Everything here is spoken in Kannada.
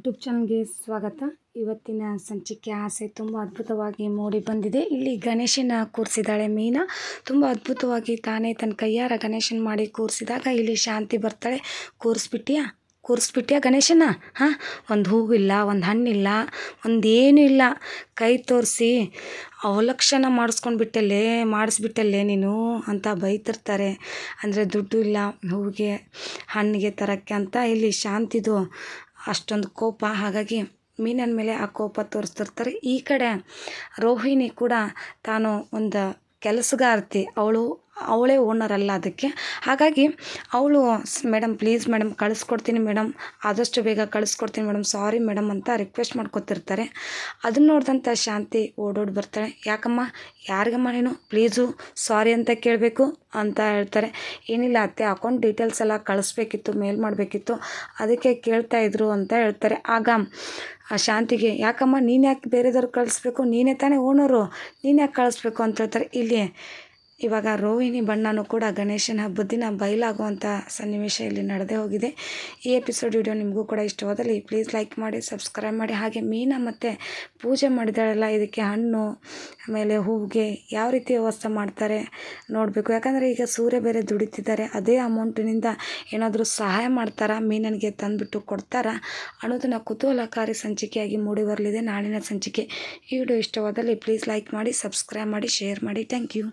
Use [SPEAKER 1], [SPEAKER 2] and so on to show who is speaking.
[SPEAKER 1] ಯೂಟ್ಯೂಬ್ ಚಾನಲ್ಗೆ ಸ್ವಾಗತ. ಇವತ್ತಿನ ಸಂಚಿಕೆ ಆಸೆ ತುಂಬ ಅದ್ಭುತವಾಗಿ ಮೂಡಿ ಬಂದಿದೆ. ಇಲ್ಲಿ ಗಣೇಶನ ಕೂರಿಸಿದ್ದಾಳೆ ಮೀನಾ. ತುಂಬ ಅದ್ಭುತವಾಗಿ ತಾನೇ ತನ್ನ ಕೈಯಾರ ಗಣೇಶನ ಮಾಡಿ ಕೂರಿಸಿದಾಗ ಇಲ್ಲಿ ಶಾಂತಿ ಬರ್ತಾಳೆ. ಕೂರಿಸ್ಬಿಟ್ಯಾ ಗಣೇಶನ? ಹಾಂ, ಒಂದು ಹೂವಿಲ್ಲ, ಒಂದು ಹಣ್ಣಿಲ್ಲ, ಒಂದೇನೂ ಇಲ್ಲ, ಕೈ ತೋರಿಸಿ ಅವಲಕ್ಷಣ ಮಾಡಿಸ್ಬಿಟ್ಟಲ್ಲೇ ನೀನು ಅಂತ ಬೈತಿರ್ತಾರೆ. ಅಂದರೆ ದುಡ್ಡು ಇಲ್ಲ ಹೂವಿಗೆ ಹಣ್ಣಿಗೆ ತರೋಕ್ಕೆ ಅಂತ ಇಲ್ಲಿ ಶಾಂತಿದು ಅಷ್ಟೊಂದು ಕೋಪ. ಹಾಗಾಗಿ ಮೀನನ ಮೇಲೆ ಆ ಕೋಪ ತೋರಿಸ್ತಿರ್ತಾರೆ. ಈ ಕಡೆ ರೋಹಿಣಿ ಕೂಡ ತಾನು ಒಂದು ಕೆಲಸಗಾರ್ತಿ, ಅವಳೇ ಓನರ್ ಅಲ್ಲ ಅದಕ್ಕೆ. ಹಾಗಾಗಿ ಅವಳು ಮೇಡಮ್ ಪ್ಲೀಸ್ ಮೇಡಮ್ ಕಳಿಸ್ಕೊಡ್ತೀನಿ ಮೇಡಮ್, ಆದಷ್ಟು ಬೇಗ ಕಳಿಸ್ಕೊಡ್ತೀನಿ ಮೇಡಮ್, ಸಾರಿ ಮೇಡಮ್ ಅಂತ ರಿಕ್ವೆಸ್ಟ್ ಮಾಡ್ಕೊತಿರ್ತಾರೆ. ಅದನ್ನ ನೋಡಿದಂಥ ಶಾಂತಿ ಓಡೋಡಿ ಬರ್ತಾಳೆ. ಯಾಕಮ್ಮ, ಯಾರಿಗಮ್ಮ ನೀನು ಪ್ಲೀಸು ಸಾರಿ ಅಂತ ಕೇಳಬೇಕು ಅಂತ ಹೇಳ್ತಾರೆ. ಏನಿಲ್ಲ ಅತ್ತೆ, ಅಕೌಂಟ್ ಡೀಟೇಲ್ಸ್ ಎಲ್ಲ ಕಳಿಸ್ಬೇಕಿತ್ತು, ಮೇಲ್ ಮಾಡಬೇಕಿತ್ತು, ಅದಕ್ಕೆ ಕೇಳ್ತಾಯಿದ್ರು ಅಂತ ಹೇಳ್ತಾರೆ. ಆಗ ಶಾಂತಿಗೆ, ಯಾಕಮ್ಮ ನೀನು ಯಾಕೆ ಬೇರೆದವ್ರಿಗೆ ಕಳಿಸ್ಬೇಕು, ನೀನೇ ತಾನೇ ಓನರು, ನೀನು ಯಾಕೆ ಕಳಿಸ್ಬೇಕು ಅಂತ ಹೇಳ್ತಾರೆ. ಇಲ್ಲಿ ಇವಾಗ ರೋಹಿಣಿ ಬಣ್ಣನೂ ಕೂಡ ಗಣೇಶನ ಹಬ್ಬದ ದಿನ ಬಯಲಾಗುವಂಥ ಸನ್ನಿವೇಶ ಇಲ್ಲಿ ನಡೆದೇ ಹೋಗಿದೆ. ಈ ಎಪಿಸೋಡ್ ವಿಡಿಯೋ ನಿಮಗೂ ಕೂಡ ಇಷ್ಟವಾದಲ್ಲಿ ಪ್ಲೀಸ್ ಲೈಕ್ ಮಾಡಿ, ಸಬ್ಸ್ಕ್ರೈಬ್ ಮಾಡಿ. ಹಾಗೆ ಮೀನಾ ಮತ್ತು ಪೂಜೆ ಮಾಡಿದಾಳೆಲ್ಲ, ಇದಕ್ಕೆ ಹಣ್ಣು ಆಮೇಲೆ ಹೂವಿಗೆ ಯಾವ ರೀತಿ ವ್ಯವಸ್ಥೆ ಮಾಡ್ತಾರೆ ನೋಡಬೇಕು. ಯಾಕಂದರೆ ಈಗ ಸೂರ್ಯ ಬೇರೆ ದುಡಿತಿದ್ದಾರೆ, ಅದೇ ಅಮೌಂಟಿನಿಂದ ಏನಾದರೂ ಸಹಾಯ ಮಾಡ್ತಾರಾ, ಮೀನನಿಗೆ ತಂದುಬಿಟ್ಟು ಕೊಡ್ತಾರಾ ಅನ್ನೋದನ್ನು ಕುತೂಹಲಕಾರಿ ಸಂಚಿಕೆಯಾಗಿ ಮೂಡಿ ಬರಲಿದೆ ನಾಳಿನ ಸಂಚಿಕೆ. ಈ ವಿಡಿಯೋ ಇಷ್ಟವಾದಲ್ಲಿ ಪ್ಲೀಸ್ ಲೈಕ್ ಮಾಡಿ, ಸಬ್ಸ್ಕ್ರೈಬ್ ಮಾಡಿ, ಶೇರ್ ಮಾಡಿ. Thank you.